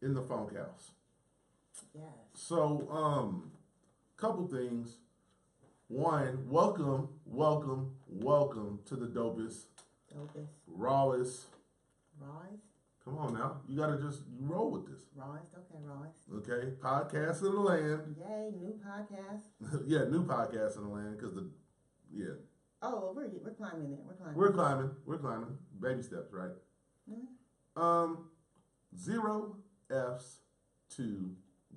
in the funk house. Yes. So, couple things. One, welcome to the dopest, rawest. Rawest? Come on now, you gotta just roll with this. Rawest, okay, rawest. Okay, podcast of the land. Yay, new podcast. Yeah, new podcast in the land because yeah. Oh, well, we're climbing there. We're climbing. Baby steps, right? Mm-hmm. 0 F's to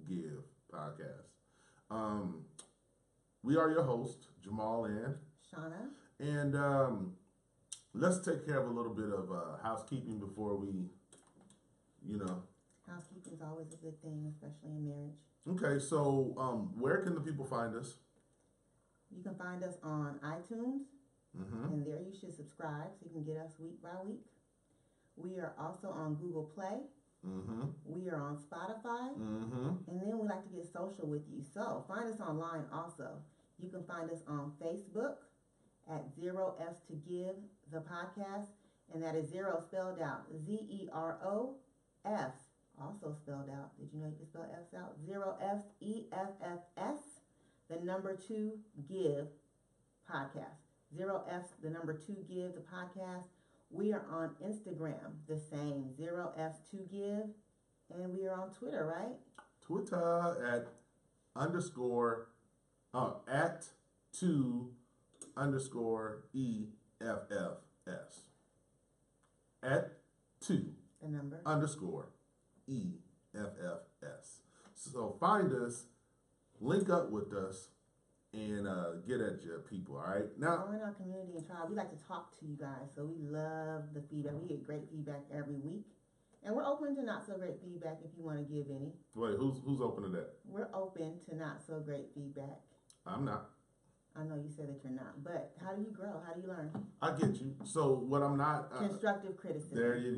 give podcast. We are your hosts, Jamal and Shawna. And let's take care of a little bit of housekeeping before we, Housekeeping is always a good thing, especially in marriage. Okay, so where can the people find us? You can find us on iTunes, Mm-hmm. and there you should subscribe so you can get us week by week. We are also on Google Play. Mm-hmm. We are on Spotify. Mm-hmm. And then we like to get social with you. So find us online also. You can find us on Facebook at 0 F's to Give, the podcast. And that is 0 spelled out. ZERO F, also spelled out. Did you know you can spell F's out? 0 F's EFFS, the number 2 Give podcast. 0 F's, the number 2 Give, the podcast. We are on Instagram, the same, 0 F's to Give. And we are on Twitter, right? Twitter at 2_EFFS. At 2 The number _EFFS. So find us, link up with us, and get at your people, all right? Now, join our community and tribe. We like to talk to you guys, so we love the feedback. We get great feedback every week. And we're open to not so great feedback if you want to give any. Wait, who's open to that? We're open to not so great feedback. I'm not. I know you said that you're not, but how do you grow? How do you learn? I get you. So what I'm not... constructive criticism. There you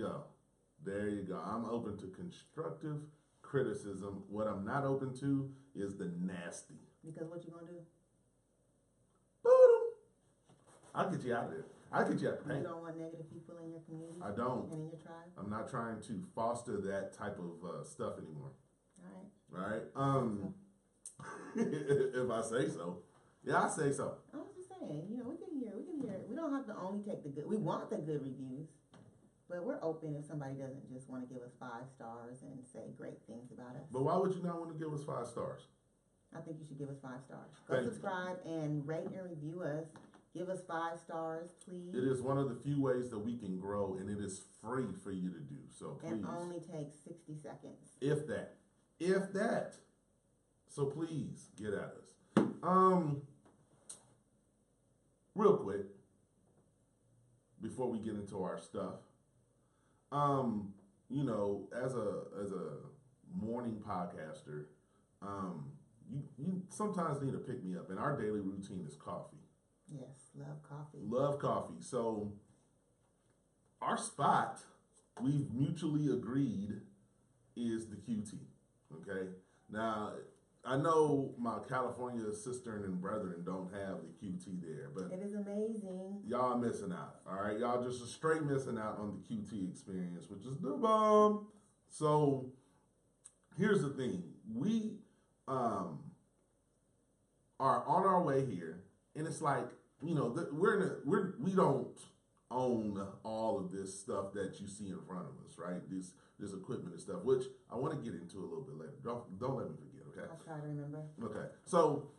go. I'm open to constructive criticism. What I'm not open to is the nasty. Because what you gonna do? I'll get you out of there. I'll get you out of the paint. You don't want negative people in your community? I don't. And in your tribe? I'm not trying to foster that type of stuff anymore. All right. If I say so. Yeah, I say so. I was just saying, we can hear. We don't have to only take the good. We want the good reviews, but we're open if somebody doesn't just want to give us 5 stars and say great things about us. But why would you not want to give us 5 stars? I think you should give us 5 stars. Go subscribe and rate and review us. Give us 5 stars, please. It is one of the few ways that we can grow, and it is free for you to do. So please. And only takes 60 seconds. If that. So please get at us. Real quick, before we get into our stuff, as a morning podcaster, you sometimes need to pick me up, and our daily routine is coffee. Yes, love coffee. So our spot, we've mutually agreed, is the QT. Okay. Now, I know my California sister and brethren don't have the QT there, but it is amazing. Y'all missing out. All right, y'all just straight missing out on the QT experience, which is the bomb. So here's the thing: we are on our way here, and it's like we don't own all of this stuff that you see in front of us, right? This equipment and stuff, which I want to get into a little bit later. Don't let me forget. Okay. I'll try to remember. Okay. So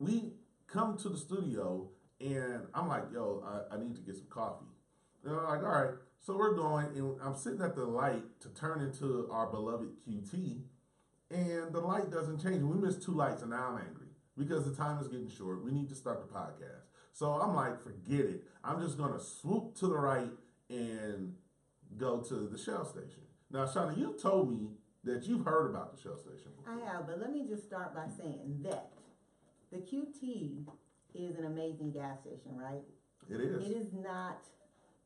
we come to the studio and I'm like, yo, I need to get some coffee. And I'm like, all right. So we're going and I'm sitting at the light to turn into our beloved QT, and the light doesn't change. We missed 2 lights and now I'm angry because the time is getting short. We need to start the podcast. So I'm like, forget it. I'm just going to swoop to the right and go to the Shell station. Now, Shawna, you told me that you've heard about the Shell station before. I have, but let me just start by saying that the QT is an amazing gas station, right? It is. It is not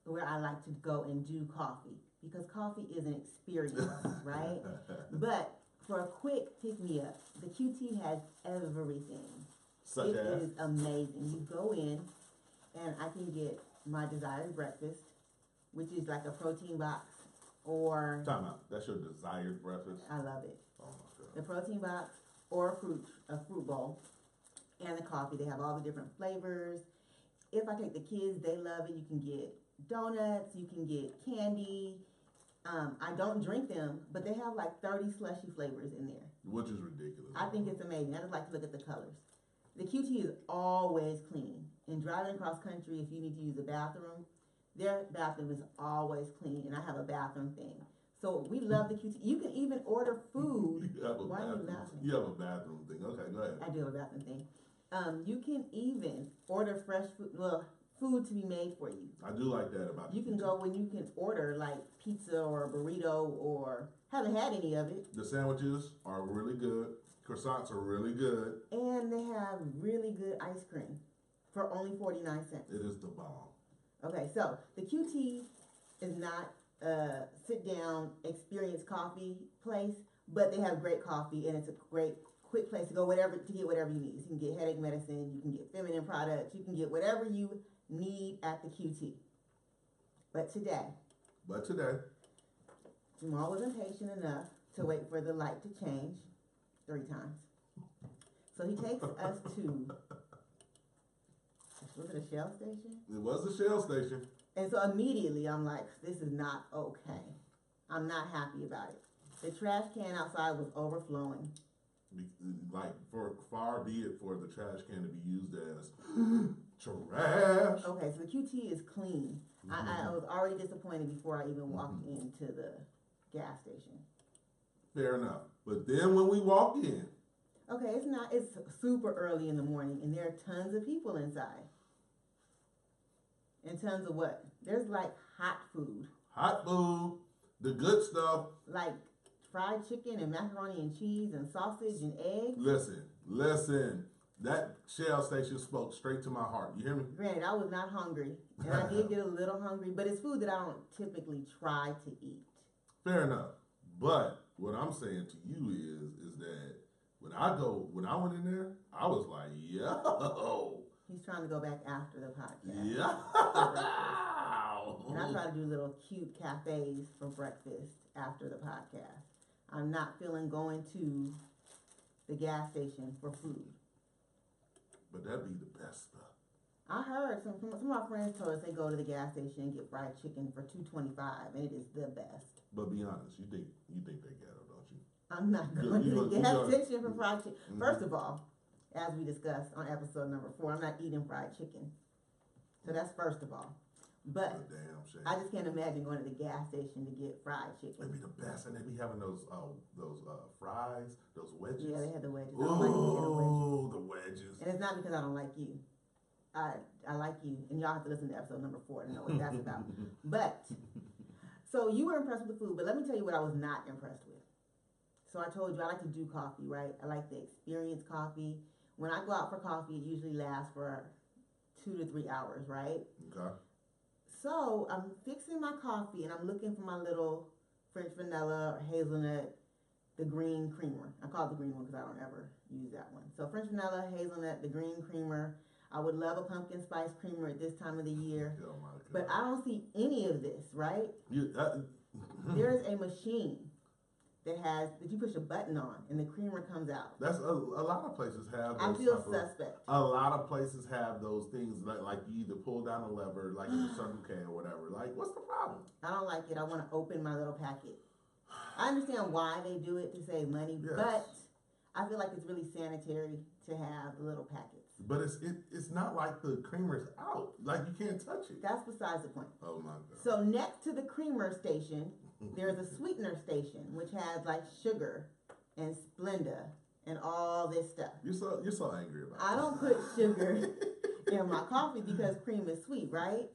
where I like to go and do coffee, because coffee is an experience, right? But for a quick pick-me-up, the QT has everything. Such it as? is amazing. You go in, and I can get my desired breakfast, which is like a protein box or Time out. That's your desired breakfast? I love it. Oh my God. The protein box or a fruit bowl, and the coffee. They have all the different flavors. If I take the kids, they love it. You can get donuts, you can get candy. I don't drink them, but they have like 30 slushy flavors in there. Which is ridiculous. I think it's amazing. I just like to look at the colors. The QT is always clean. And driving across country, if you need to use the bathroom, their bathroom is always clean. And I have a bathroom thing. So we love the QT. You can even order food. Why are you laughing? You have a bathroom thing. Okay, go ahead. I do have a bathroom thing. You can even order fresh food. Well, food to be made for you. I do like that about you can go when you can order like pizza or a burrito, or haven't had any of it. The sandwiches are really good. Croissants are really good. And they have really good ice cream for only 49 cents. It is the bomb. Okay, so the QT is not a sit down experience coffee place, but they have great coffee, and it's a great quick place to go to get whatever you need. You can get headache medicine, you can get feminine products, you can get whatever you need at the QT. But today, Jamal was impatient enough to wait for the light to change 3 times. So he takes us to, was it a Shell station? It was the Shell station. And so immediately I'm like, this is not okay. I'm not happy about it. The trash can outside was overflowing. Like, far be it for the trash can to be used as trash. Okay, so the QT is clean. I was already disappointed before I even walked into the gas station. Fair enough. But then when we walk in. Okay, it's super early in the morning, and there are tons of people inside. And tons of what? There's like hot food. Hot food, the good stuff. Like fried chicken and macaroni and cheese and sausage and eggs. Listen. That Shell station spoke straight to my heart. You hear me? Granted, I was not hungry. And I did get a little hungry, but it's food that I don't typically try to eat. Fair enough. But what I'm saying to you is that when I went in there, I was like, yo. He's trying to go back after the podcast. Yeah. And I try to do little cute cafes for breakfast after the podcast. I'm not feeling going to the gas station for food. But that'd be the best stuff. I heard some of my friends told us they go to the gas station and get fried chicken for $2.25, and it is the best. But be honest, you think they ghetto, don't you? I'm not going to the gas station for fried chicken. First of all, as we discussed on episode number 4, I'm not eating fried chicken. So that's first of all. But damn shame. I just can't imagine going to the gas station to get fried chicken. It'd be the best, and they be having those fries, those wedges. Yeah, they had the wedges. Ooh, I don't like wedges. The wedges. And it's not because I don't like you. I like you, and y'all have to listen to episode number 4 to know what that's about. But, so you were impressed with the food, but let me tell you what I was not impressed with. So I told you I like to do coffee, right? I like the experience coffee. When I go out for coffee, it usually lasts for 2 to 3 hours, right? Okay. So I'm fixing my coffee, and I'm looking for my little French vanilla or hazelnut, the green creamer. I call it the green one because I don't ever use that one. So French vanilla, hazelnut, the green creamer. I would love a pumpkin spice creamer at this time of the year. Oh my God. But I don't see any of this, right? There's a machine that you push a button on and the creamer comes out. That's a lot of places have those. I feel suspect. A lot of places have those things like you either pull down a lever like in a Circle K or whatever. Like, what's the problem? I don't like it. I want to open my little packet. I understand why they do it to save money, yes. But I feel like it's really sanitary to have little packets. But it's not like the creamer's out. Like, you can't touch it. That's besides the point. Oh my God. So next to the creamer station, there's a sweetener station, which has like sugar and Splenda and all this stuff. You're so angry about it. I don't put sugar in my coffee because cream is sweet, right?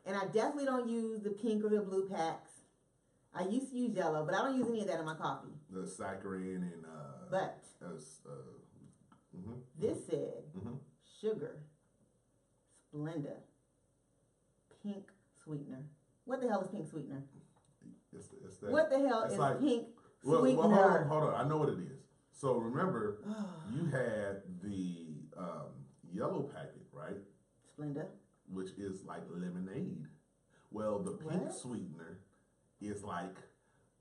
And I definitely don't use the pink or the blue packs. I used to use yellow, but I don't use any of that in my coffee. The saccharin and But this said sugar, Splenda, pink sweetener. What the hell is pink sweetener? It's that, what the hell is like, pink well, sweetener? Hold on. I know what it is. So remember, you had the yellow packet, right? Splenda. Which is like lemonade. Well, the pink sweetener is like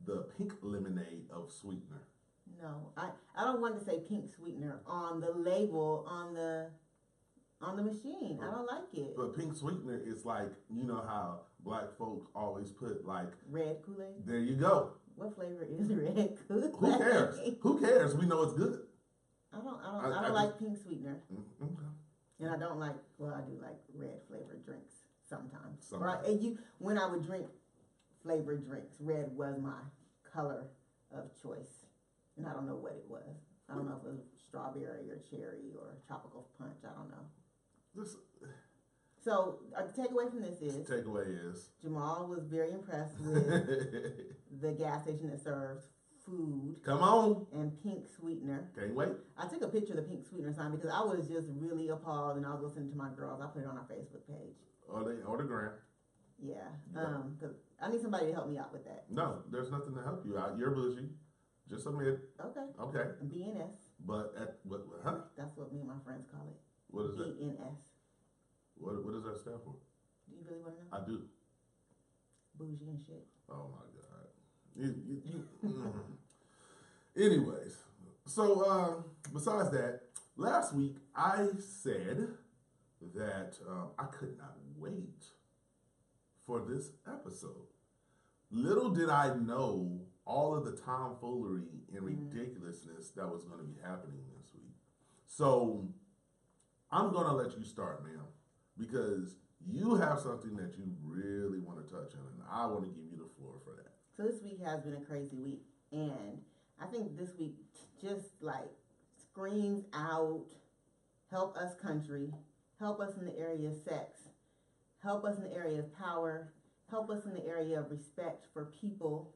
the pink lemonade of sweetener. No, I don't want to say pink sweetener on the label on the machine. I don't like it. But pink sweetener is like, you know how black folks always put like red Kool-Aid. There you go. What flavor is red Kool-Aid? Who cares? Who cares? We know it's good. I don't like pink sweetener. Okay. And I don't like. Well, I do like red flavored drinks sometimes. Sometimes. When I would drink flavored drinks, red was my color of choice. And I don't know what it was. I don't know if it was strawberry or cherry or tropical punch. I don't know. So the takeaway from this is Jamal was very impressed with the gas station that serves food. Come on. And pink sweetener. Can't wait. I took a picture of the pink sweetener sign because I was just really appalled, and I was listening to my girls. I put it on our Facebook page. Or the gram. Yeah. Because I need somebody to help me out with that. No, there's nothing to help you out. You're bougie. Just admit. Okay. BNS. But That's what me and my friends call it. What is that? BNS. What does that stand for? Do you really want to know? I do. Bougie and shit. Oh my God. Anyways, so besides that, last week I said that I could not wait for this episode. Little did I know all of the tomfoolery and ridiculousness that was going to be happening this week. So I'm going to let you start, ma'am, because you have something that you really want to touch on, and I want to give you the floor for that. So this week has been a crazy week, and I think this week just like screams out, help us country, help us in the area of sex, help us in the area of power, help us in the area of respect for people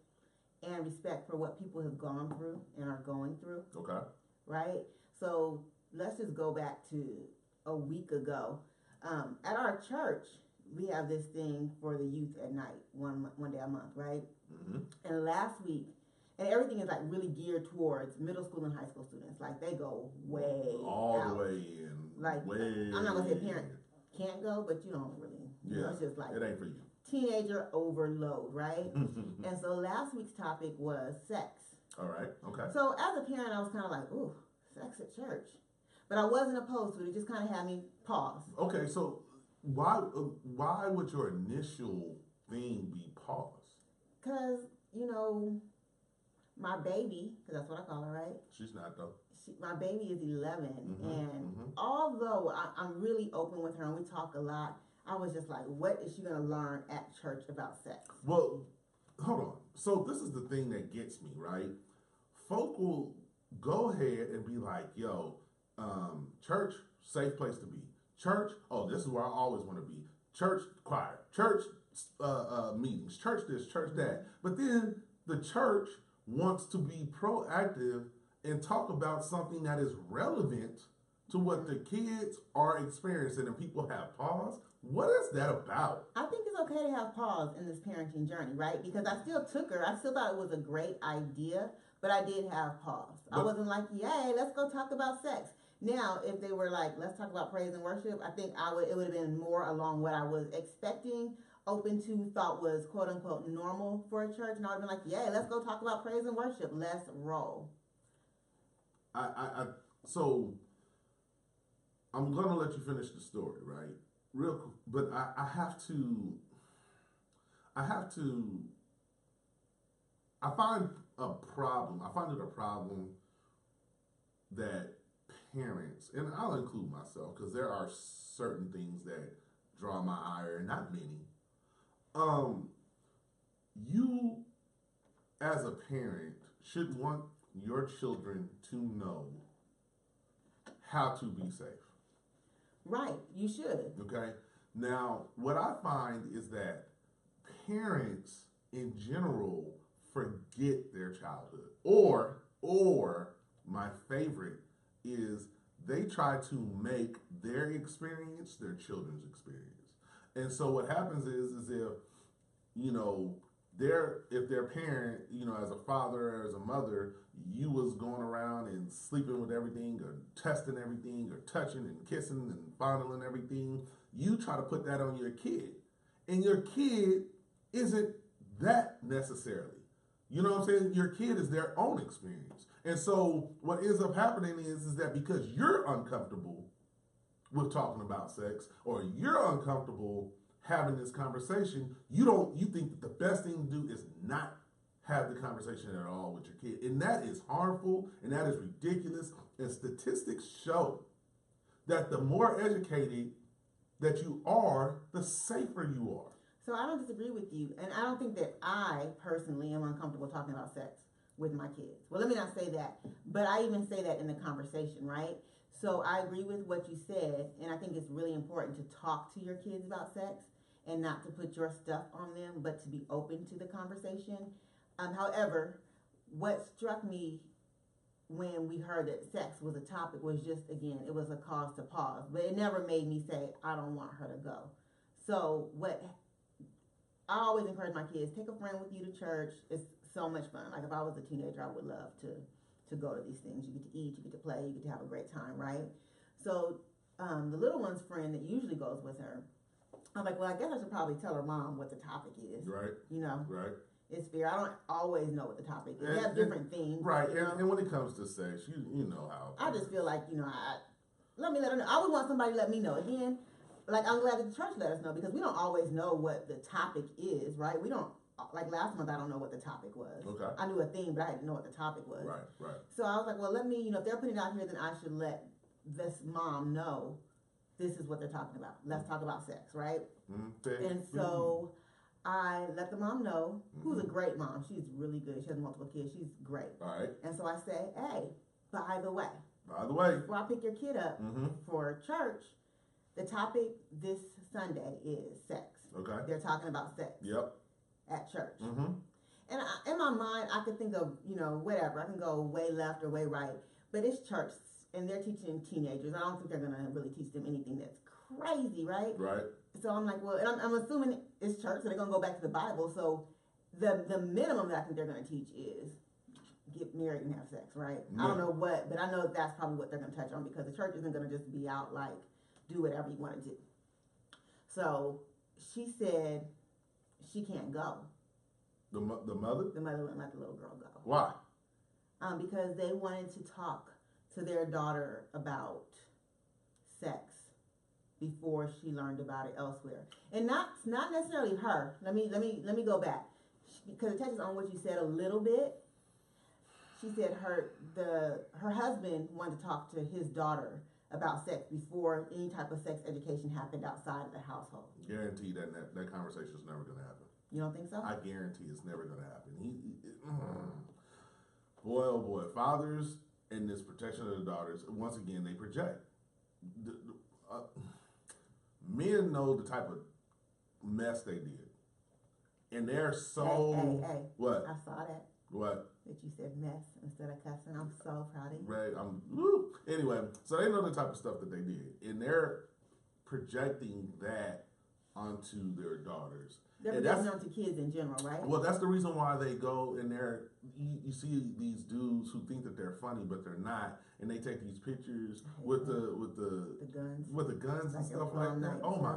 and respect for what people have gone through and are going through. Okay. Right? So let's just go back to a week ago. At our church, we have this thing for the youth at night, one day a month, right? Mm-hmm. And last week, and everything is like really geared towards middle school and high school students. Like they go way all out. The way in. Like way I'm not gonna say a parent can't go, but you don't really. You know, it's just like it ain't for you. Teenager overload, right? And so last week's topic was sex. All right. Okay. So as a parent, I was kind of like, ooh, sex at church. But I wasn't opposed to it. It just kind of had me pause. Okay, so why would your initial thing be pause? Because, you know, my baby, because that's what I call her, right? She's not, though. My baby is 11. And although I'm really open with her and we talk a lot, I was just like, what is she going to learn at church about sex? Well, hold on. So this is the thing that gets me, right? Folk will go ahead and be like, yo, church, safe place to be. Church, oh, this is where I always want to be. Church choir, church meetings, church this, church that. But then the church wants to be proactive and talk about something that is relevant to what the kids are experiencing, and people have pause. What is that about? I think it's okay to have pause in this parenting journey, right? Because I still took her. I still thought it was a great idea, but I did have pause. I wasn't like, yay, let's go talk about sex. Now, if they were like, let's talk about praise and worship, I think it would have been more along what I was expecting, open to, thought was quote unquote normal for a church. And I would have been like, yay, let's go talk about praise and worship. Let's roll. So I'm going to let you finish the story, right? Real quick, but I find it a problem that parents, and I'll include myself because there are certain things that draw my ire, not many. You as a parent should want your children to know how to be safe. Right, you should. Okay. Now, what I find is that parents in general forget their childhood. Or my favorite is they try to make their experience their children's experience. And so what happens is if, you know, if their parent, you know, as a father or as a mother, you was going around and sleeping with everything or testing everything or touching and kissing and fondling everything, you try to put that on your kid. And your kid isn't that necessarily. You know what I'm saying? Your kid is their own experience. And so what ends up happening is that because you're uncomfortable with talking about sex, or you're uncomfortable having this conversation, you think that the best thing to do is not have the conversation at all with your kid. And that is harmful, and that is ridiculous. And statistics show that the more educated that you are, the safer you are. So I don't disagree with you, and I don't think that I personally am uncomfortable talking about sex with my kids. Well, let me not say that, but I even say that in the conversation, right? So I agree with what you said, and I think it's really important to talk to your kids about sex and not to put your stuff on them, but to be open to the conversation. However, what struck me when we heard that sex was a topic was just, again, it was a cause to pause, but it never made me say, I don't want her to go. So what I always encourage my kids, take a friend with you to church. It's so much fun. Like if I was a teenager, I would love to go to these things. You get to eat, you get to play, you get to have a great time, right? So the little one's friend that usually goes with her, I'm like, well, I guess I should probably tell her mom what the topic is. Right. You know? Right. It's fair. I don't always know what the topic is. They have different themes. Right. And when it comes to sex, you know how. I just feel like, let her know. I would want somebody to let me know. Again, like I'm glad that the church let us know, because we don't always know what the topic is, right? We don't, like last month, I don't know what the topic was. Okay. I knew a theme, but I didn't know what the topic was. Right, right. So I was like, well, let me, if they're putting it out here, then I should let this mom know this is what they're talking about. Let's talk about sex, right? Mm-hmm. And so I let the mom know, who's a great mom. She's really good. She has multiple kids. She's great. All right. And so I say, hey, by the way, before I pick your kid up for church, the topic this Sunday is sex. Okay. They're talking about sex. Yep. At church. Mm-hmm. And in my mind, I could think of, whatever. I can go way left or way right. But it's church, and they're teaching teenagers. I don't think they're going to really teach them anything that's crazy, right? Right. So I'm like, well, and I'm assuming it's church, so they're going to go back to the Bible. So the minimum that I think they're going to teach is get married and have sex, right? Yeah. I don't know what, but I know that's probably what they're going to touch on, because the church isn't going to just be out like, do whatever you want to do. So she said she can't go. The mother? The mother wouldn't let the little girl go. Why? Because they wanted to talk to their daughter about sex before she learned about it elsewhere, and not necessarily her. Let me go back, because it touches on what you said a little bit. She said her husband wanted to talk to his daughter about sex before any type of sex education happened outside of the household. Guarantee that conversation is never going to happen. You don't think so? I guarantee it's never going to happen. Boy, oh boy, fathers in this protection of the daughters, once again, they project. Men know the type of mess they did, and they're so hey, what? I saw that. What? That you said mess instead of cussing. I'm so proud of you. Right. Anyway, so they know the type of stuff that they did, and they're projecting that onto their daughters. They're projecting onto kids in general, right? Well, that's the reason why they go and you see these dudes who think that they're funny, but they're not, and they take these pictures with the guns and stuff like that. Oh my!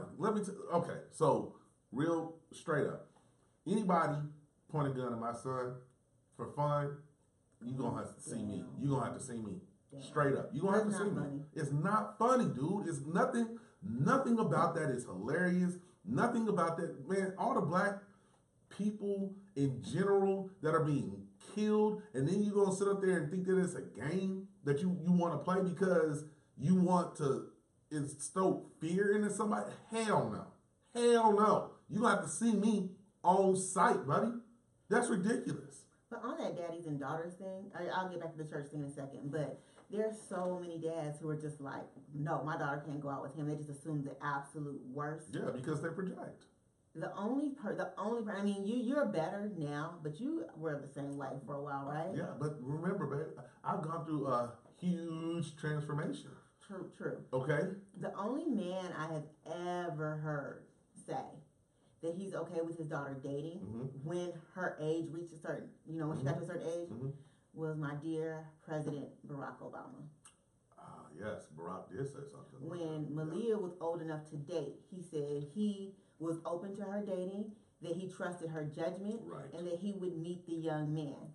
Okay, so real straight up, anybody point a gun at my son for fun, you gonna have to see me. You gonna have to see me. Straight up, you gonna have to see me. It's not funny, dude. It's nothing. Nothing about that is hilarious. Nothing about that, man. All the black people in general that are being killed, and then you gonna sit up there and think that it's a game that you want to play because you want to instill fear into somebody. Hell no. Hell no. You gonna have to see me on site, buddy. That's ridiculous. But on that daddies and daughters thing, I'll get back to the church thing in a second, but there's so many dads who are just like, no, my daughter can't go out with him. They just assume the absolute worst. Yeah, because they project. I mean, you're better now, but you were the same way for a while, right? Yeah, but remember, babe, I've gone through a huge transformation. True. Okay? The only man I have ever heard say that he's okay with his daughter dating when her age reached a certain, when she got to a certain age, was my dear President Barack Obama. Yes, Barack did say something. When Malia was old enough to date, he said he was open to her dating, that he trusted her judgment, Right. and that he would meet the young man.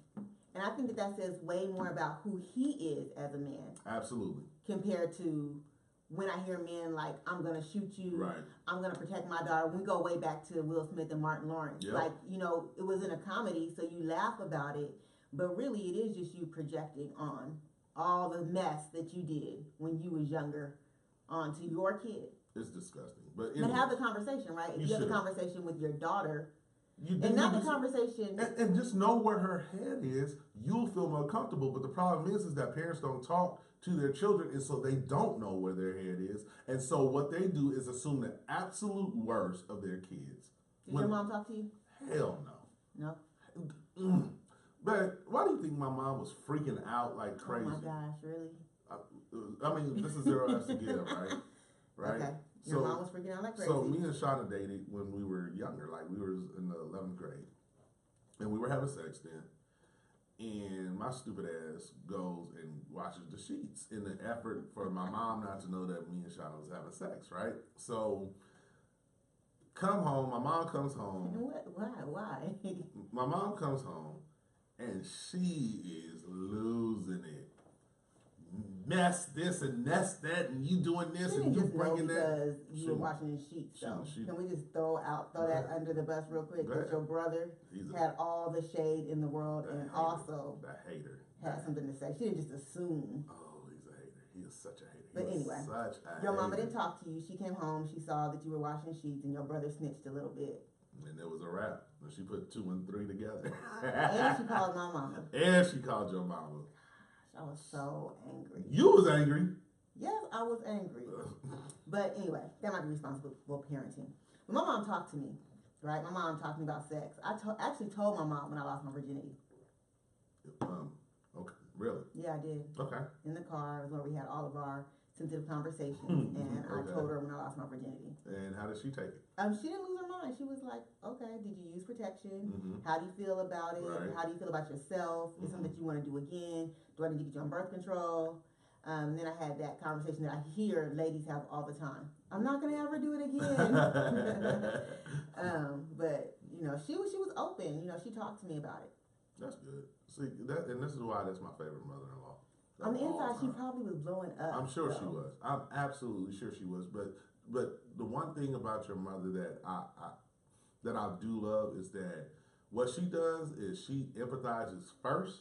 And I think that says way more about who he is as a man. Absolutely. Compared to when I hear men like, I'm going to shoot you, Right. I'm going to protect my daughter. We go way back to Will Smith and Martin Lawrence. Yep. Like, you know, it was in a comedy, so you laugh about it, but really it is just you projecting on all the mess that you did when you was younger onto your kid. It's disgusting. But anyway, have the conversation, right? If you have the conversation with your daughter, and not the conversation. And just know where her head is, you'll feel more comfortable. But the problem is that parents don't talk to their children, and so they don't know where their head is. And so what they do is assume the absolute worst of their kids. Did your mom talk to you? Hell no. No? But why do you think my mom was freaking out like crazy? Oh my gosh, really? I mean, this is 0 F's to give, right? Right? Okay. Your mom was freaking out like crazy. So me and Shawna dated when we were younger, like we were in the 11th grade. And we were having sex then. And my stupid ass goes and washes the sheets in the effort for my mom not to know that me and Shawna was having sex, right? So come home, my mom comes home. Why? My mom comes home and she is losing it. Mess this and mess that, and you doing this and you bringing that. Because you were washing the sheets, so can we just throw that under the bus real quick? That your brother had all the shade in the world, and also the hater had something to say. She didn't just assume. Oh, he's a hater. He is such a hater. But anyway, your mama didn't talk to you. She came home. She saw that you were washing sheets, and your brother snitched a little bit. And it was a wrap. And she put 2 and 3 together. And she called my mama. And she called your mama. I was so angry. You was angry? Yes, I was angry. But anyway, that might be responsible parenting. When my mom talked to me, right? My mom talked to me about sex. I actually told my mom when I lost my virginity. Okay, really? Yeah, I did. Okay. In the car is where we had all of our sensitive conversations, and I told her when I lost my virginity. And how did she take it? She didn't lose her mind. She was like, okay, did you use protection? Mm-hmm. How do you feel about it? Right. How do you feel about yourself? Is something that you want to do again? Do I need to get you on birth control? And then I had that conversation that I hear ladies have all the time. I'm not going to ever do it again. But, you know, she was open. You know, she talked to me about it. That's good. See, and this is why that's my favorite mother-in-law. On the inside, she probably was blowing up. I'm sure she was. I'm absolutely sure she was. But the one thing about your mother that I do love is that what she does is she empathizes first,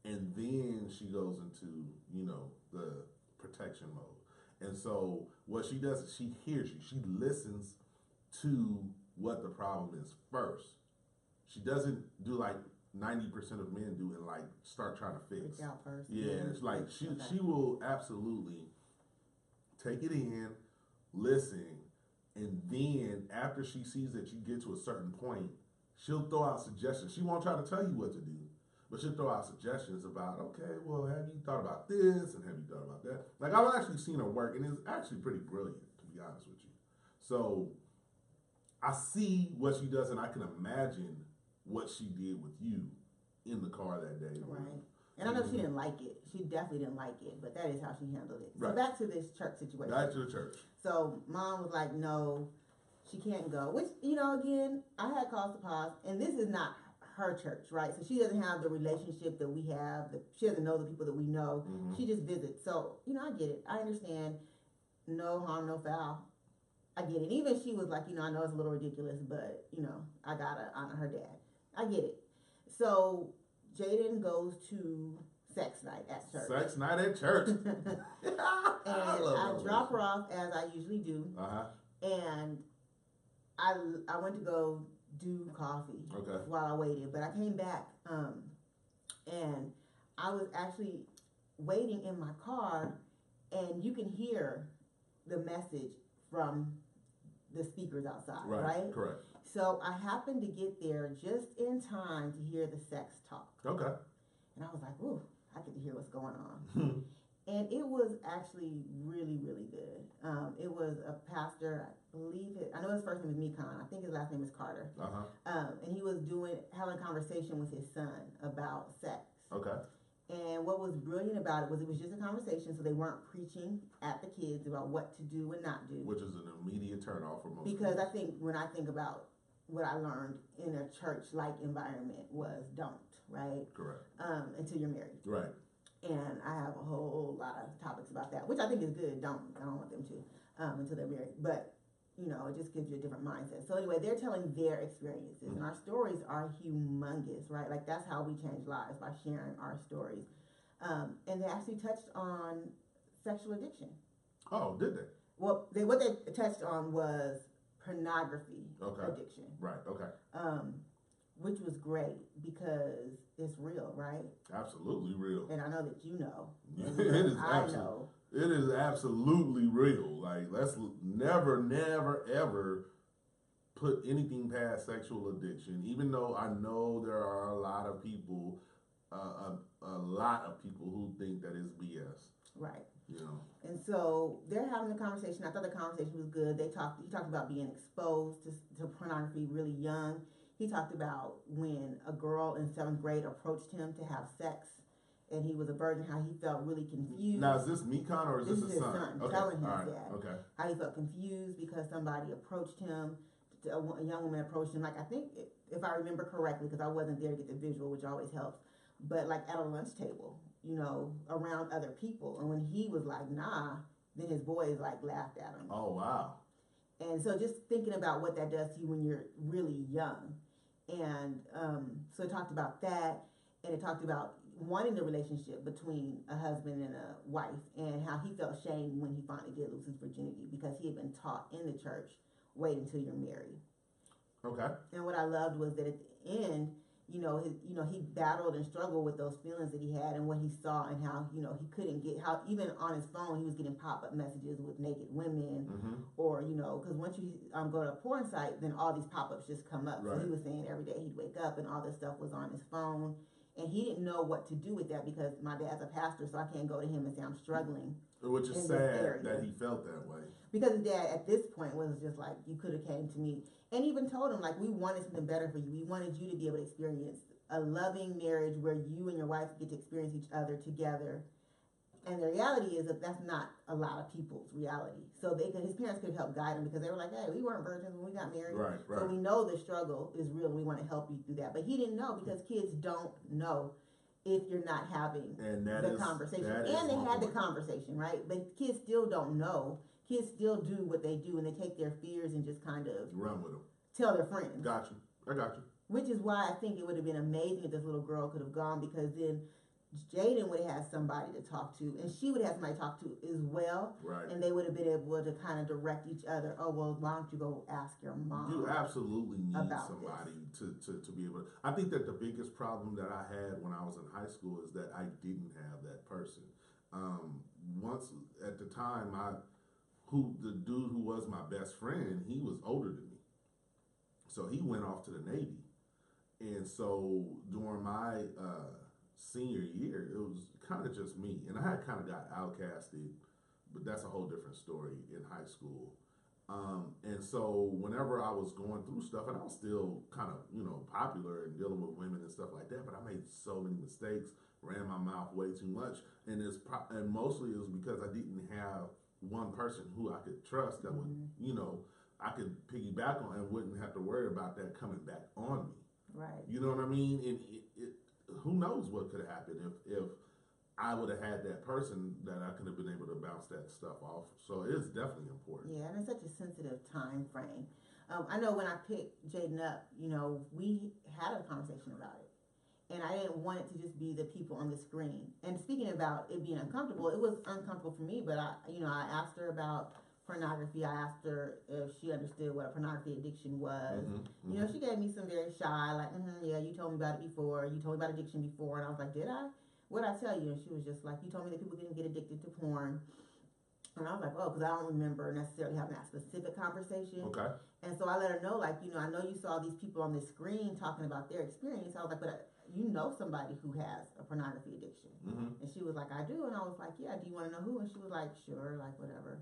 and then she goes into, you know, the protection mode. And so what she does is she hears you. She listens to what the problem is first. She doesn't do like 90% of men do and like start trying to fix. Fix out first. Yeah, it's like she will absolutely take it in, listen, and then after she sees that you get to a certain point, she'll throw out suggestions. She won't try to tell you what to do, but she'll throw out suggestions about, okay, well, have you thought about this and have you thought about that? Like, I've actually seen her work, and it's actually pretty brilliant, to be honest with you. So I see what she does, and I can imagine what she did with you in the car that day. Right. And I know she didn't like it. She definitely didn't like it, but that is how she handled it. Right. So back to this church situation. Back to the church. So mom was like, no, she can't go. Which, you know, again, I had cause to pause. And this is not her church, right? So she doesn't have the relationship that we have. She doesn't know the people that we know. Mm-hmm. She just visits. So, you know, I get it. I understand. No harm, no foul. I get it. Even she was like, you know, I know it's a little ridiculous, but, you know, I got to honor her dad. I get it. So Jaden goes to sex night at church. Sex night at church. And I drop her off as I usually do. Uh-huh. And I went to go do coffee while I waited. But I came back and I was actually waiting in my car, and you can hear the message from the speakers outside, right? Correct. So I happened to get there just in time to hear the sex talk. Okay. And I was like, ooh, I get to hear what's going on. And it was actually really, really good. It was a pastor, I know his first name is Mekon. I think his last name is Carter. Uh-huh. And he was having a conversation with his son about sex. Okay. And what was brilliant about it was just a conversation, so they weren't preaching at the kids about what to do and not do. Which is an immediate turn off for most Because people. I think when I think about what I learned in a church-like environment was don't, right? Correct. Until you're married. Right. And I have a whole lot of topics about that, which I think is good. I don't want them to until they're married. But, it just gives you a different mindset. So anyway, they're telling their experiences. And our stories are humongous, right? Like, that's how we change lives, by sharing our stories. And they actually touched on sexual addiction. Oh, did they? Well, what they touched on was pornography addiction. Right, okay. Which was great because it's real, right? Absolutely real. And I know that you know. It is absolutely real. Like, let's never, ever put anything past sexual addiction, even though I know there are a lot of people, who think that is BS. Right. And so they're having a conversation. I thought the conversation was good. He talked about being exposed to pornography really young. He talked about when a girl in 7th grade approached him to have sex, and he was a virgin, how he felt really confused. Now, is this Mekon or is this his son? Okay. Telling him All right. that. Okay. How he felt confused because somebody approached him, a young woman approached him, like, I think, if I remember correctly, because I wasn't there to get the visual, which always helps, but like at a lunch table, around other people. And when he was like, nah, then his boys like laughed at him. Oh, wow. And so just thinking about what that does to you when you're really young. And so it talked about that, and it talked about wanting the relationship between a husband and a wife, and how he felt shame when he finally did lose his virginity because he had been taught in the church, wait until you're married. Okay. And what I loved was that at the end, he battled and struggled with those feelings that he had and what he saw, and how, he couldn't how even on his phone, he was getting pop-up messages with naked women, or, because once you go to a porn site, then all these pop-ups just come up. Right. So he was saying every day he'd wake up and all this stuff was on his phone, and he didn't know what to do with that because my dad's a pastor, so I can't go to him and say I'm struggling. Which is sad that he felt that way. Because his dad at this point was just like, you could have came to me and even told him, like, we wanted something better for you. We wanted you to be able to experience a loving marriage where you and your wife get to experience each other together. And the reality is that that's not a lot of people's reality. So his parents could help guide him, because they were like, hey, we weren't virgins when we got married. Right. So we know the struggle is real. We want to help you through that. But he didn't know, because kids don't know if you're not having the conversation. And they had the conversation, right? But kids still don't know. Kids still do what they do, and they take their fears and just kind of run with them. Tell their friends. Got you. I got you. Which is why I think it would have been amazing if this little girl could have gone, because then Jaden would have had somebody to talk to, and she would have somebody to talk to as well. Right. And they would have been able to kind of direct each other. Oh, well, why don't you go ask your mom? You absolutely need somebody to be able to. I think that the biggest problem that I had when I was in high school is that I didn't have that person. Once at the time, the dude who was my best friend, he was older than me. So he went off to the Navy. And so during my senior year, it was kind of just me. And I had kind of got outcasted, but that's a whole different story in high school. And so whenever I was going through stuff, and I was still kind of, popular and dealing with women and stuff like that, but I made so many mistakes, ran my mouth way too much. And mostly it was because I didn't have one person who I could trust that would, I could piggyback on and wouldn't have to worry about that coming back on me. Right. You know what I mean? And who knows what could have happened if I would have had that person that I could have been able to bounce that stuff off. So it's definitely important. Yeah, and it's such a sensitive time frame. I know when I picked Jaden up, we had a conversation about it. And I didn't want it to just be the people on the screen. And speaking about it being uncomfortable, it was uncomfortable for me, but I asked her about pornography. I asked her if she understood what a pornography addiction was. She gave me some very shy, like, yeah, you told me about it before. You told me about addiction before. And I was like, did I? What did I tell you? And she was just like, you told me that people didn't get addicted to porn. And I was like, oh, because I don't remember necessarily having that specific conversation. Okay. And so I let her know, like, I know you saw these people on the screen talking about their experience. I was like, but you know somebody who has a pornography addiction. And she was like, I do. And I was like, yeah, do you want to know who? And she was like, sure, like whatever.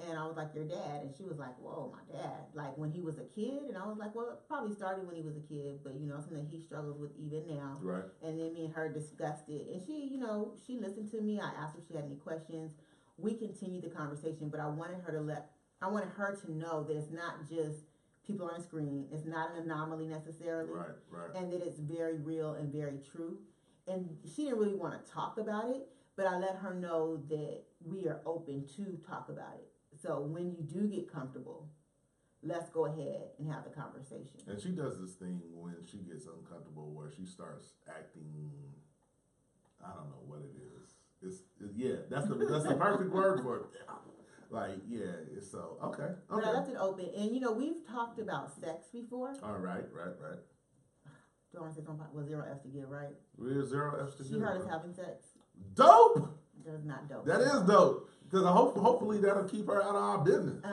And I was like, your dad? And she was like, whoa, my dad. Like when he was a kid? And I was like, well, it probably started when he was a kid, but something that he struggles with even now. Right. And then me and her discussed it. And she, she listened to me. I asked her if she had any questions. We continued the conversation, but I wanted her to know that it's not just people on the screen. It's not an anomaly necessarily. Right. And that it's very real and very true. And she didn't really want to talk about it, but I let her know that we are open to talk about it. So when you do get comfortable, let's go ahead and have the conversation. And she does this thing when she gets uncomfortable where she starts acting, I don't know what it is. Yeah, that's the perfect word for it. Like, yeah, so, okay. But I left it open. And, we've talked about sex before. All right. Do I want to say something? Well, 0 F's to give, right? We're 0 F's to give. She heard us having sex. Dope! That's not dope. That is dope. Because hopefully that'll keep her out of our business.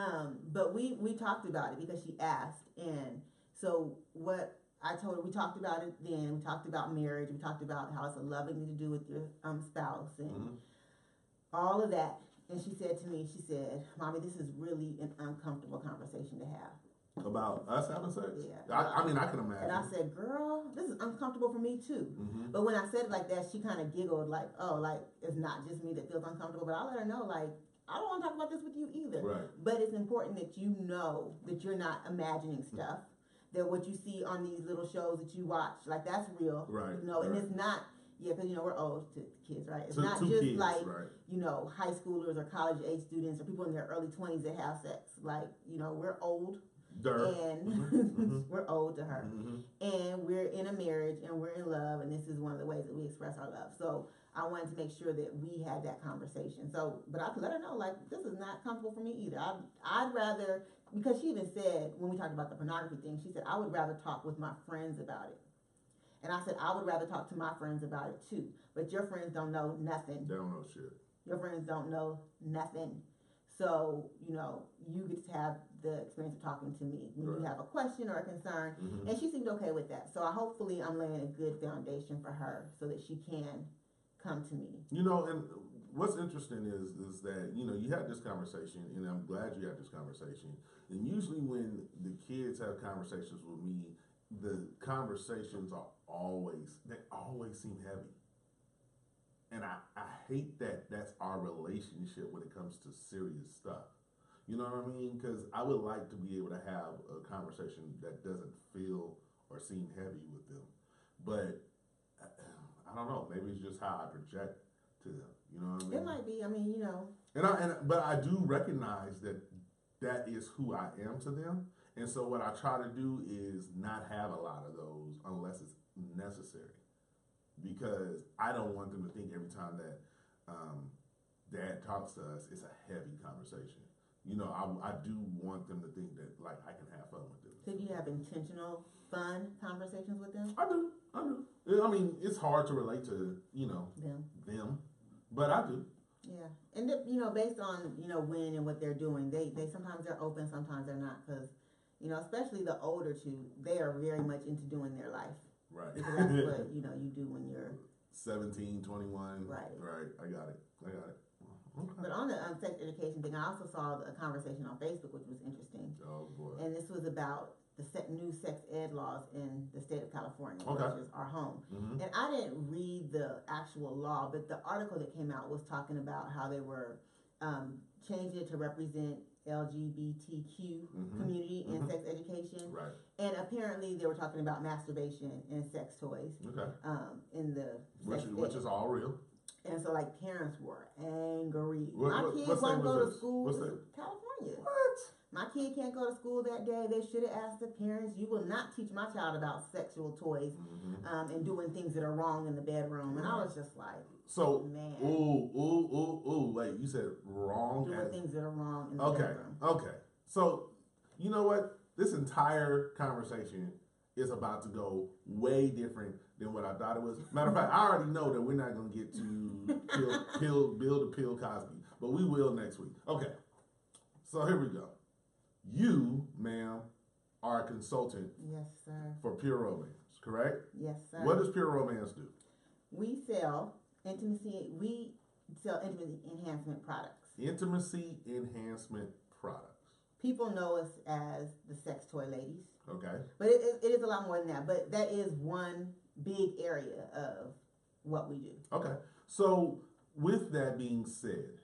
But we talked about it because she asked. And so what I told her, we talked about it then. We talked about marriage. We talked about how it's a loving thing to do with your spouse and all of that. And she said to me, Mommy, this is really an uncomfortable conversation to have. About us having sex? Yeah. I mean, I can imagine. And I said, girl, this is uncomfortable for me too. But when I said it like that, she kind of giggled like, oh, like, it's not just me that feels uncomfortable. But I let her know, like, I don't want to talk about this with you either. Right. But it's important that you know that you're not imagining stuff. That what you see on these little shows that you watch, like, that's real. Right. And it's not, because, we're old to kids, right? It's not two just kids, like, right. High schoolers or college age students or people in their early 20s that have sex. Like, we're old. And we're old to her. And we're in a marriage and we're in love, and this is one of the ways that we express our love. So I wanted to make sure that we had that conversation. So, but I could let her know, like, this is not comfortable for me either. I'd rather, because she even said, when we talked about the pornography thing, she said, I would rather talk with my friends about it. And I said, I would rather talk to my friends about it too. But your friends don't know nothing. They don't know shit. Your friends don't know nothing. So, you get to have the experience of talking to me when you have a question or a concern. And she seemed okay with that. So hopefully I'm laying a good foundation for her so that she can come to me. And what's interesting is that, you had this conversation, and I'm glad you had this conversation. And usually when the kids have conversations with me, the conversations they always seem heavy. And I hate that that's our relationship when it comes to serious stuff. You know what I mean? Because I would like to be able to have a conversation that doesn't feel or seem heavy with them. But I don't know. Maybe it's just how I project to them. You know what I mean? It might be. I mean, But I do recognize that is who I am to them. And so what I try to do is not have a lot of those unless it's necessary. Because I don't want them to think every time that Dad talks to us, it's a heavy conversation. I do want them to think that, like, I can have fun with them. So do you have intentional, fun conversations with them? I do. I mean, it's hard to relate to, them, but I do. Yeah. And, based on, when and what they're doing, they sometimes they're open, sometimes they're not. Because, especially the older two, they are very much into doing their life. Right. Because that's what, you do when you're 17, 21. Right. I got it. Okay. But on the sex education thing, I also saw a conversation on Facebook, which was interesting. Oh, boy. And this was about the new sex ed laws in the state of California, okay. which is our home. And I didn't read the actual law, but the article that came out was talking about how they were changing it to represent LGBTQ community in sex education. Right. And apparently they were talking about masturbation and sex toys. Okay. In the which is all real. And so, like, parents were angry. My kids won't go to school. What's that? California. What? My kid can't go to school that day. They should have asked the parents. You will not teach my child about sexual toys and doing things that are wrong in the bedroom. And I was just like, man. Ooh. Wait, you said wrong? Doing things that are wrong in the bedroom. Okay. So, you know what? This entire conversation is about to go way different than what I thought it was. Matter of fact, I already know that we're not going to get to Bill Cosby, but we will next week. Okay, so here we go. You, ma'am, are a consultant. Yes, sir. For Pure Romance, correct? Yes, sir. What does Pure Romance do? We sell intimacy enhancement products. Intimacy enhancement products. People know us as the sex toy ladies. Okay. But it is a lot more than that. But that is one big area of what we do. Okay. So with that being said,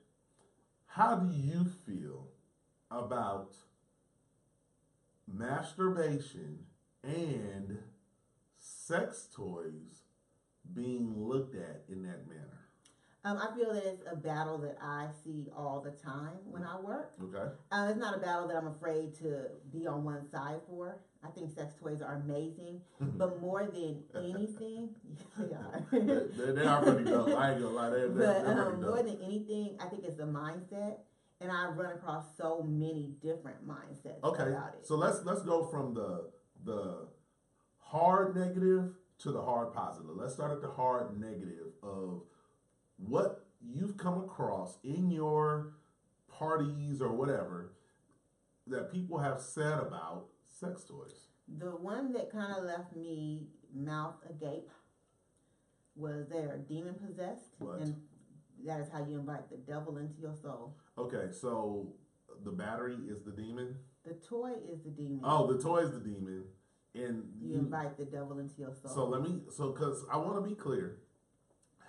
how do you feel about masturbation and sex toys being looked at in that manner? I feel that it's a battle that I see all the time when I work. Okay. It's not a battle that I'm afraid to be on one side for. I think sex toys are amazing, but more than anything, they are. They are pretty dope. I ain't gonna lie, they're pretty dope. More than anything, I think it's the mindset, and I run across so many different mindsets about it. So let's go from the hard negative to the hard positive. Let's start at the hard negative of what you've come across in your parties or whatever that people have said about sex toys. The one that kind of left me mouth agape was they're demon possessed. What? And that is how you invite the devil into your soul. Okay, so the battery is the demon? The toy is the demon. Oh, the toy is the demon. And you invite the devil into your soul. So because I want to be clear,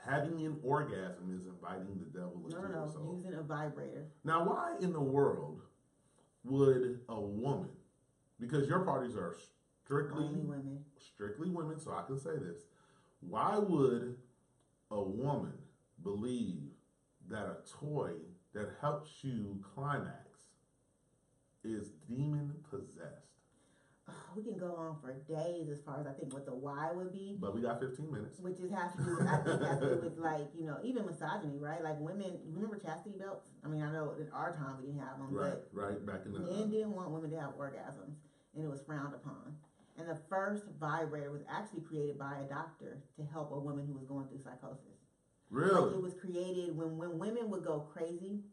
having an orgasm is inviting the devil into your soul. Using a vibrator. Now, why in the world would a woman, because your parties are strictly women, so I can say this, why would a woman believe that a toy that helps you climax is demon possessed? We can go on for days as far as I think what the why would be. But we got 15 minutes. Which is has to do with, I think has to do with like, even misogyny, right? Like women, remember chastity belts? I mean, I know in our time we didn't have them, right, back in the men didn't want women to have orgasms, and it was frowned upon. And the first vibrator was actually created by a doctor to help a woman who was going through psychosis. Really? Like it was created when women would go crazy,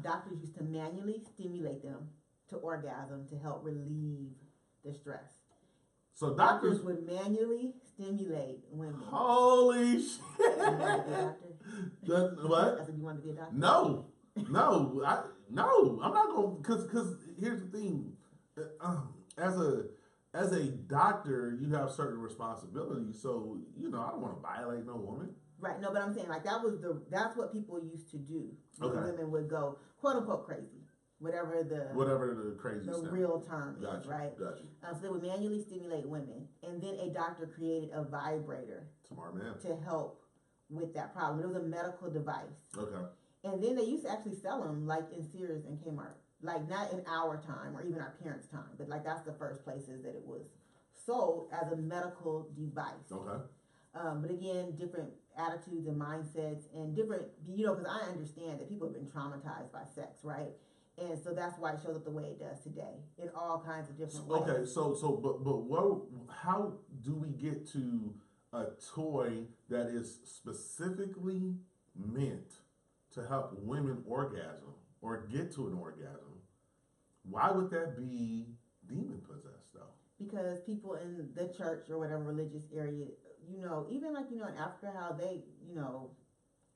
doctors used to manually stimulate them to orgasm to help relieve the stress. So doctors would manually stimulate women. Holy shit! You wanted to be a doctor? What? I said you wanted to be a doctor. No, I'm not going because here's the thing, as a doctor, you have certain responsibilities. So I don't want to violate no woman. Right. No, but I'm saying like that's what people used to do. Okay. Women would go quote unquote crazy. Whatever the crazy real term is, right? Gotcha. So they would manually stimulate women, and then a doctor created a vibrator. Smart man. To help with that problem. It was a medical device. Okay. And then they used to actually sell them like in Sears and Kmart, like not in our time or even our parents' time, but like that's the first places that it was sold as a medical device. Okay. But again, different attitudes and mindsets and different, because I understand that people have been traumatized by sex, right? And so that's why it shows up the way it does today in all kinds of different ways. Okay, how do we get to a toy that is specifically meant to help women orgasm or get to an orgasm? Why would that be demon possessed though? Because people in the church or whatever religious area, even like in Africa, how they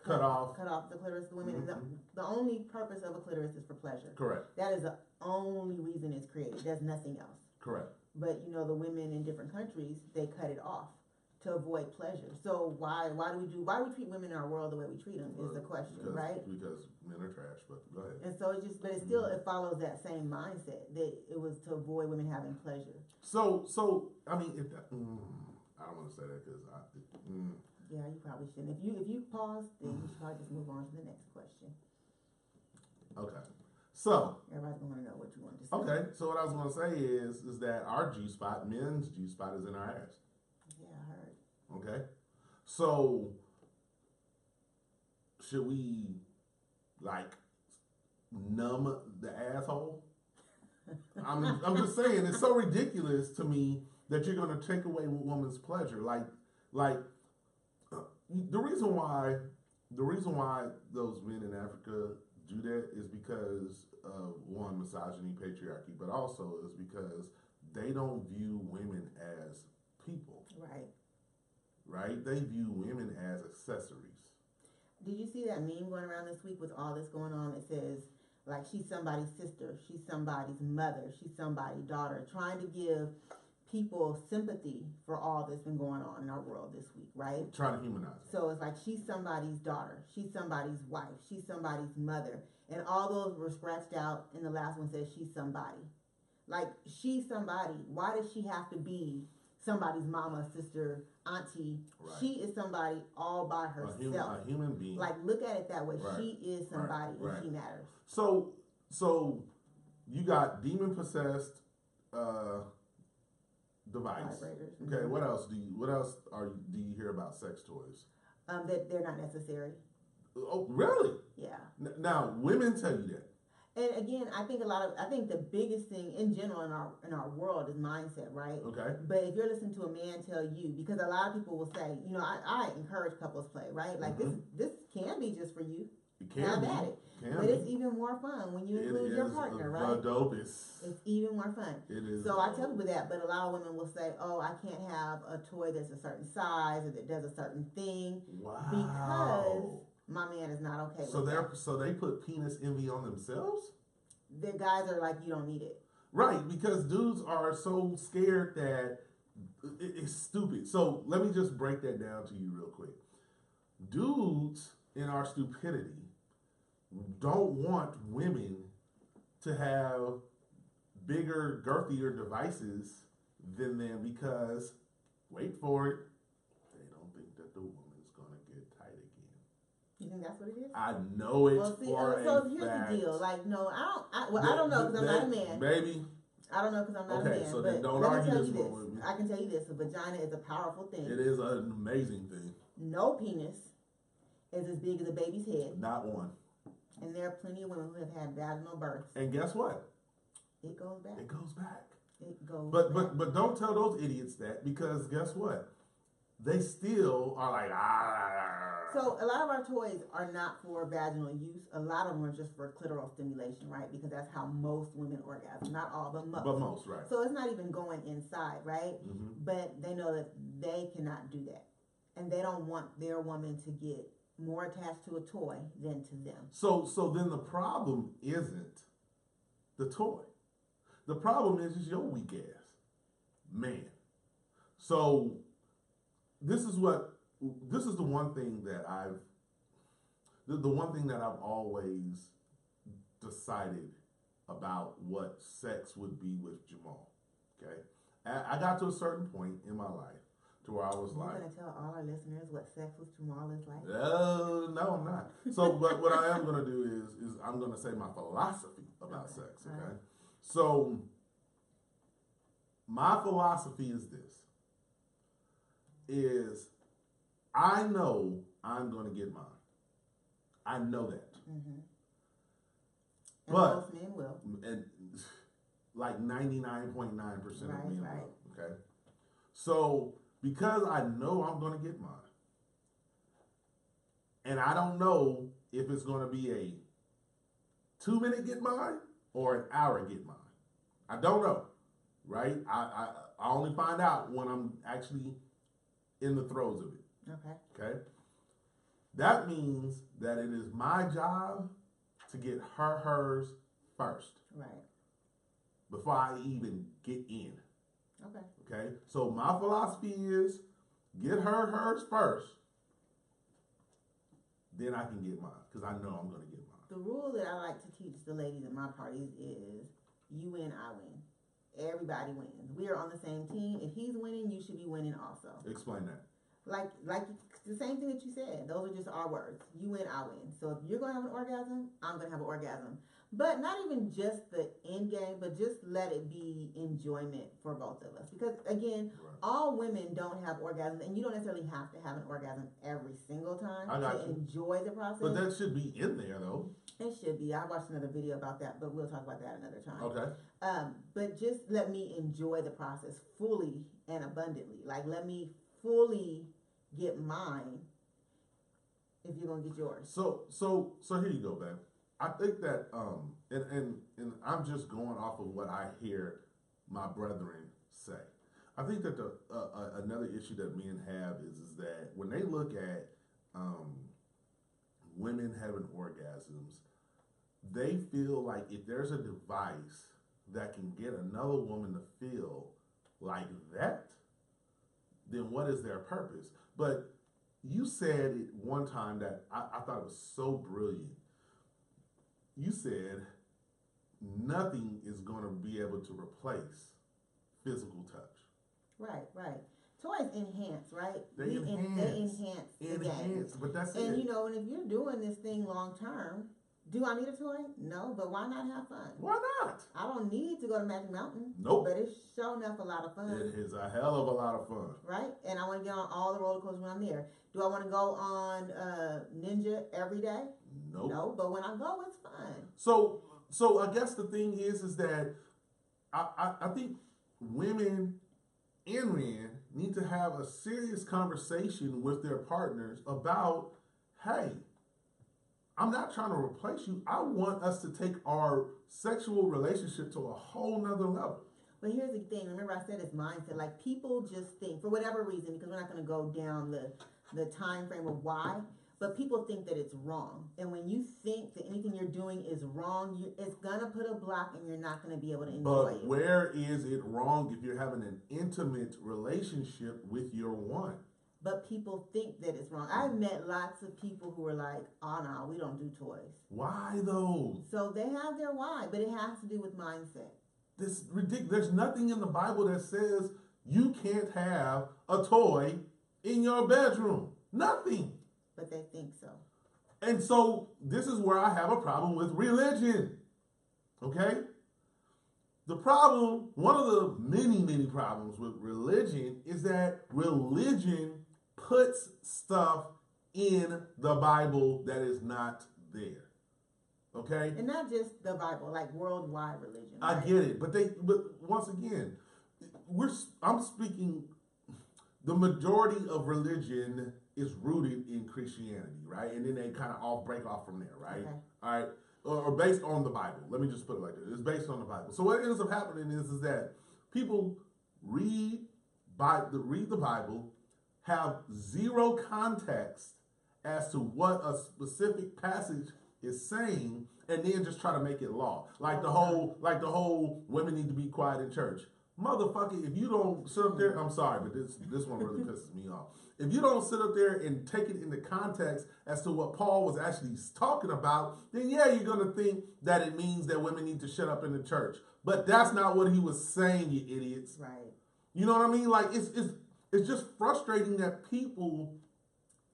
cut off the clitoris of the women. Mm-hmm. The only purpose of a clitoris is for pleasure. Correct. That is the only reason it's created. There's nothing else. Correct. But the women in different countries, they cut it off to avoid pleasure. So why do we treat women in our world the way we treat them is the question, right? Because men are trash, but go ahead. And so it follows that same mindset that it was to avoid women having pleasure. So I mean, if that, I don't want to say that because yeah, you probably shouldn't. If you pause, then you should probably just move on to the next question. Okay. So everybody's gonna know what you want to say. Okay. So what I was gonna say is that our G-spot, men's G-spot, is in our ass. Yeah, I heard. Okay. So should we numb the asshole? I'm just saying it's so ridiculous to me that you're gonna take away a woman's pleasure. The reason why those men in Africa do that is because of one, misogyny, patriarchy, but also is because they don't view women as people. Right. Right? They view women as accessories. Did you see that meme going around this week with all this going on? It says she's somebody's sister, she's somebody's mother, she's somebody's daughter, trying to give people sympathy for all that's been going on in our world this week, right? Trying to humanize it. So it's like she's somebody's daughter, she's somebody's wife, she's somebody's mother, and all those were scratched out, and the last one says she's somebody. Like, she's somebody. Why does she have to be somebody's mama, sister, auntie? Right. She is somebody all by herself. A human being. Like, look at it that way. Right. She is somebody and she matters. So you got demon possessed device. Vibrators. Okay, what else do you hear about sex toys? That they're not necessary. Oh, really? Yeah. Now, women tell you that. And again, I think the biggest thing in general in our world is mindset, right? Okay. But if you're listening to a man tell you, because a lot of people will say, you know, I encourage couples play, right? Like this can be just for you. It can Have be. at it. But it's even more fun when you include your partner, right? The dopest. It's even more fun. It is. So I tell people that, but a lot of women will say, "Oh, I can't have a toy that's a certain size or that does a certain thing because my man is not okay with that." So they put penis envy on themselves? The guys are like, "You don't need it." Right, because dudes are so scared that it's stupid. So let me just break that down to you real quick. Dudes, in our stupidity, don't want women to have bigger, girthier devices than them because, wait for it, they don't think that the woman's going to get tight again. You think that's what it is? I know it for so here's fact. The deal. Like, no, I don't know because I'm not a man. Baby. I don't know because I'm not a man. Okay, so but then don't let argue me tell this you one with me. I can tell you this. A vagina is a powerful thing. It is an amazing thing. No penis is as big as a baby's head. Not one. And there are plenty of women who have had vaginal births. And guess what? It goes back. It goes back. It goes back. But don't tell those idiots that, because guess what? They still are like, So a lot of our toys are not for vaginal use. A lot of them are just for clitoral stimulation, right? Because that's how most women orgasm. Not all, but most. But most, right. So it's not even going inside, right? Mm-hmm. But they know that they cannot do that. And they don't want their woman to get more attached to a toy than to them. So then the problem isn't the toy. The problem is your weak ass. Man. So this is the one thing that the one thing that I've always decided about what sex would be with Jamal. Okay? I got to a certain point in my life to where I was You're like, going to tell all our listeners what sex with Jamal is like? No, I'm not. So, but what I am going to do is I'm going to say my philosophy about sex, okay? Right. So, my philosophy is this, is I know I'm going to get mine. I know that. Mm-hmm. And But, most men will. And like 99.9% of men Right. will, okay? So, because I know I'm going to get mine, and I don't know if it's going to be a 2-minute get mine or an hour get mine. I don't know, right? I only find out when I'm actually in the throes of it. Okay? That means that it is my job to get hers first. Right. Before I even get in. Okay. So my philosophy is get hers first, then I can get mine, because I know I'm going to get mine. The rule that I like to teach the ladies at my parties is you win, I win. Everybody wins. We are on the same team. If he's winning, you should be winning also. Explain that. Like the same thing that you said. Those are just our words. You win, I win. So if you're going to have an orgasm, I'm going to have an orgasm. But not even just the end game, but just let it be enjoyment for both of us. Because again, all women don't have orgasms, and you don't necessarily have to have an orgasm every single time to enjoy the process. But that should be in there, though. It should be. I watched another video about that, but we'll talk about that another time. Okay. But just let me enjoy the process fully and abundantly. Like, let me fully get mine if you're gonna get yours. So here you go, babe. I think that and I'm just going off of what I hear my brethren say. I think that the another issue that men have is that when they look at women having orgasms, they feel like if there's a device that can get another woman to feel like that, then what is their purpose? But you said it one time that I thought it was so brilliant. You said nothing is going to be able to replace physical touch. Right, right. Toys enhance, right? They enhance the game. but that's it. And you know, and if you're doing this thing long term, do I need a toy? No, but why not have fun? Why not? I don't need to go to Magic Mountain. Nope. But it's sure enough a lot of fun. It is a hell of a lot of fun. Right? And I want to get on all the roller coasters when I'm there. Do I want to go on Ninja every day? Nope. No, but when I go, it's fun. So I guess the thing is that I think women and men need to have a serious conversation with their partners about, hey, I'm not trying to replace you. I want us to take our sexual relationship to a whole nother level. But here's the thing. Remember I said it's mindset. Like people just think, for whatever reason, because we're not going to go down the time frame of why, but people think that it's wrong. And when you think that anything you're doing is wrong, it's going to put a block and you're not going to be able to enjoy it. But where is it wrong if you're having an intimate relationship with your one? But people think that it's wrong. I've met lots of people who are like, oh no, we don't do toys. Why though? So they have their why, but it has to do with mindset. This ridiculous. There's nothing in the Bible that says you can't have a toy in your bedroom. Nothing. But they think so. And so this is where I have a problem with religion. Okay? The problem, one of the many, many problems with religion is that religion puts stuff in the Bible that is not there. Okay? And not just the Bible, like worldwide religion. Right? I get it, but once again, I'm speaking. The majority of religion is rooted in Christianity, right? And then they kind of all break off from there, right? Okay. All right, or based on the Bible. Let me just put it like this: it's based on the Bible. So what ends up happening is that people read the Bible, have zero context as to what a specific passage is saying, and then just try to make it law. Like the whole women need to be quiet in church. Motherfucker, if you don't sit up there, I'm sorry, but this one really pisses me off. If you don't sit up there and take it into context as to what Paul was actually talking about, then yeah, you're going to think that it means that women need to shut up in the church. But that's not what he was saying, you idiots. Right. You know what I mean? Like, it's just frustrating that people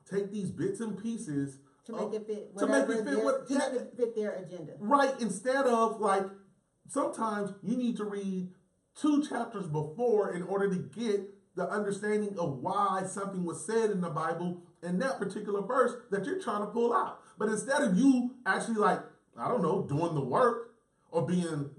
take these bits and pieces to make it fit their agenda. Right. Instead of, like, sometimes you need to read 2 chapters before in order to get the understanding of why something was said in the Bible in that particular verse that you're trying to pull out. But instead of you actually, like, I don't know, doing the work or being,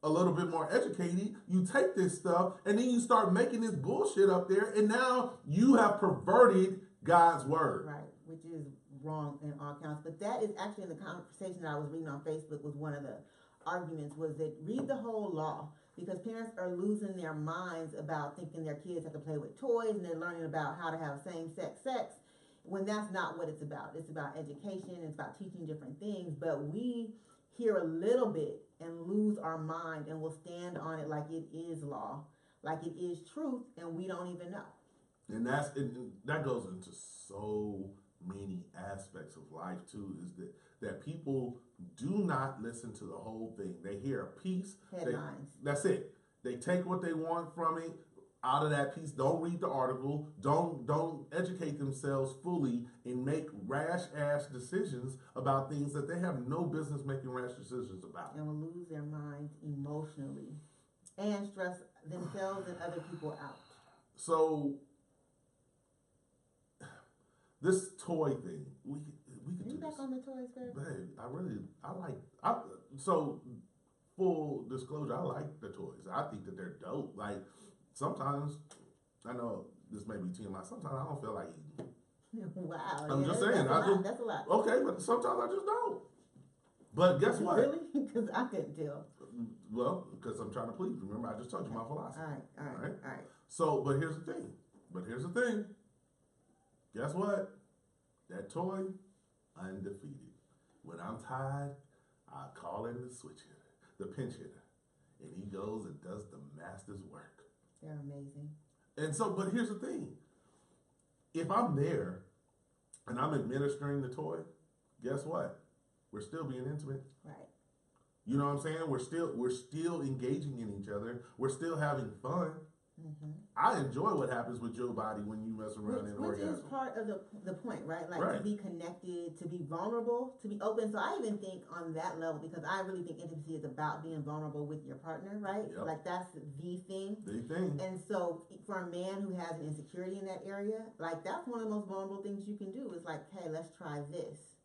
a little bit more educated, you take this stuff and then you start making this bullshit up there, and now you have perverted God's word. Right, which is wrong in all counts. But that is actually in the conversation that I was reading on Facebook, was one of the arguments, was that read the whole law. Because parents are losing their minds about thinking their kids have to play with toys, and they're learning about how to have same-sex sex, when that's not what it's about. It's about education, it's about teaching different things, but we hear a little bit and lose our mind, and will stand on it like it is law, like it is truth, and we don't even know. And that goes into so many aspects of life too, is that people do not listen to the whole thing. They hear a piece. Headlines. That's it. They take what they want from it out of that piece. Don't read the article. Don't educate themselves fully and make rash ass decisions about things that they have no business making rash decisions about. And will lose their minds emotionally and stress themselves and other people out. So this toy thing, we could do you back this. on the toys, babe? Babe, so full disclosure, I like the toys. I think that they're dope. Like, sometimes, I know this may be TMI, sometimes I don't feel like eating. Wow. I'm just saying. That's a lot. Okay, but sometimes I just don't. But guess what? Really? Because I couldn't tell. Well, because I'm trying to please. Remember, I just told you my philosophy. All right. So, but here's the thing. Guess what? That toy, undefeated. When I'm tired, I call in the switch hitter, the pinch hitter, and he goes and does the master's work. They're amazing. And so, but here's the thing. If I'm there and I'm administering the toy, guess what? We're still being intimate. Right. You know what I'm saying? We're still engaging in each other. We're still having fun. Mm-hmm. I enjoy what happens with your body when you mess around in orgasm. Which is part of the point, right? Like right. To be connected, to be vulnerable, to be open. So I even think on that level, because I really think intimacy is about being vulnerable with your partner, right? Yep. Like that's the thing. The thing. And so for a man who has an insecurity in that area, like that's one of the most vulnerable things you can do is like, hey, let's try this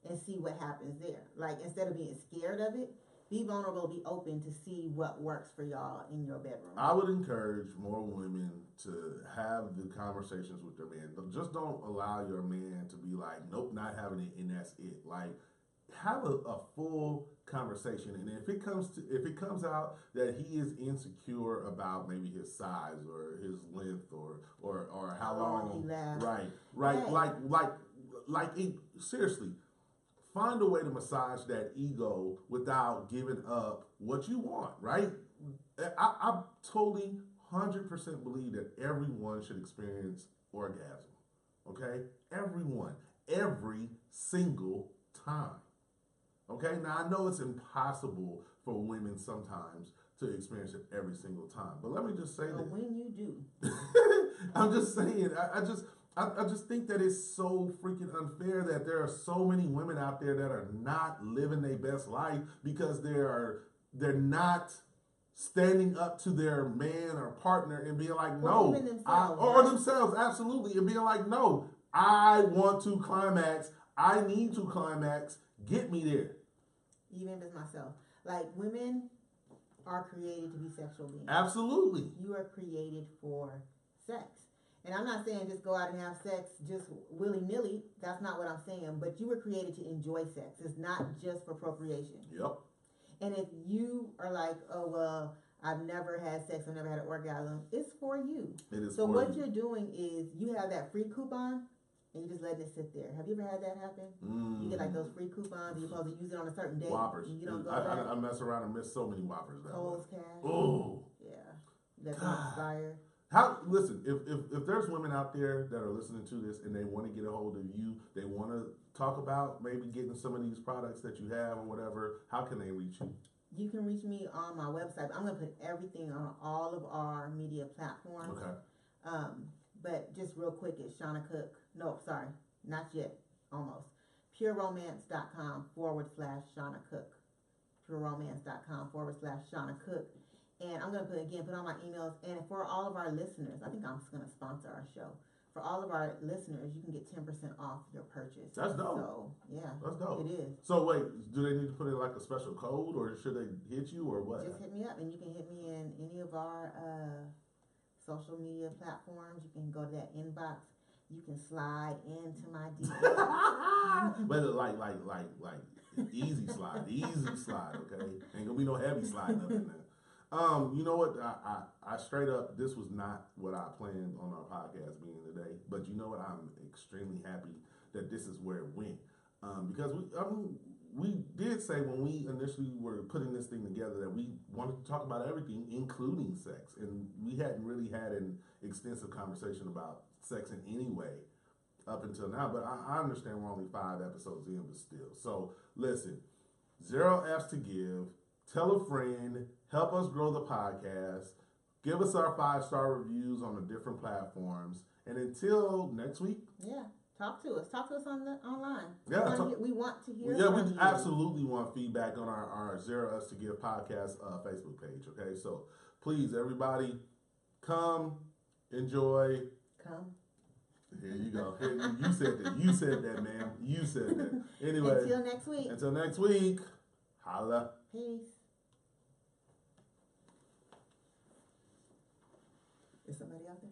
and see what happens there. Like instead of being scared of it, be vulnerable, be open to see what works for y'all in your bedroom. I would encourage more women to have the conversations with their man. Just don't allow your man to be like, nope, not having it, and that's it. Like, have a full conversation, and if it comes out that he is insecure about maybe his size or his length or how long he lasts. Right, hey. like seriously. Find a way to massage that ego without giving up what you want, right? I totally 100% believe that everyone should experience orgasm, okay? Everyone, every single time, okay? Now, I know it's impossible for women sometimes to experience it every single time, but let me just say that. When you do. I'm just saying, I just think that it's so freaking unfair that there are so many women out there that are not living their best life because they're not standing up to their man or partner and being like, no, themselves, absolutely, and being like, no, I want to climax, I need to climax, get me there. Even if it's myself, like women are created to be sexual beings. Absolutely, you are created for sex. And I'm not saying just go out and have sex just willy-nilly. That's not what I'm saying. But you were created to enjoy sex. It's not just for procreation. Yep. And if you are like, oh, well, I've never had sex, I've never had an orgasm, it's for you. It is so for what you. you're doing is you have that free coupon and you're just letting it sit there. Have you ever had that happen? You get like those free coupons and you're supposed to use it on a certain day. Whoppers. And you don't go I mess around and miss so many Whoppers. Kohl's Cash. Oh. Yeah. That don't expire. Listen, if there's women out there that are listening to this and they want to get a hold of you, they want to talk about maybe getting some of these products that you have or whatever, how can they reach you? You can reach me on my website. I'm going to put everything on all of our media platforms. Okay. But just real quick, it's Shawna Cook. No, sorry, not yet. Almost. pureromance.com/Shawna Cook. pureromance.com/Shawna Cook. And I'm going to put all my emails. And for all of our listeners, I think I'm just going to sponsor our show. For all of our listeners, you can get 10% off your purchase. That's dope. So, yeah. That's dope. It is. So, wait, do they need to put in like a special code or should they hit you or what? Just hit me up and you can hit me in any of our social media platforms. You can go to that inbox. You can slide into my DM. But like easy slide, okay? Ain't gonna be no heavy slide up in there. You know what? I straight up, this was not what I planned on our podcast being today. But you know what? I'm extremely happy that this is where it went. Because we did say when we initially were putting this thing together that we wanted to talk about everything, including sex. And we hadn't really had an extensive conversation about sex in any way up until now. But I understand we're only 5 episodes in, but still. So listen, 0 F's to give. Tell a friend. Help us grow the podcast. Give us our 5-star reviews on the different platforms. And until next week. Yeah. Talk to us. Talk to us online. Yeah, we want to hear from you. We absolutely want feedback on our 0 F's to Give podcast Facebook page. Okay, so please, everybody, come, enjoy. Come. Here you go. You said that. You said that, ma'am. You said that. Anyway. Until next week. Until next week. Holla. Peace. Is somebody out there?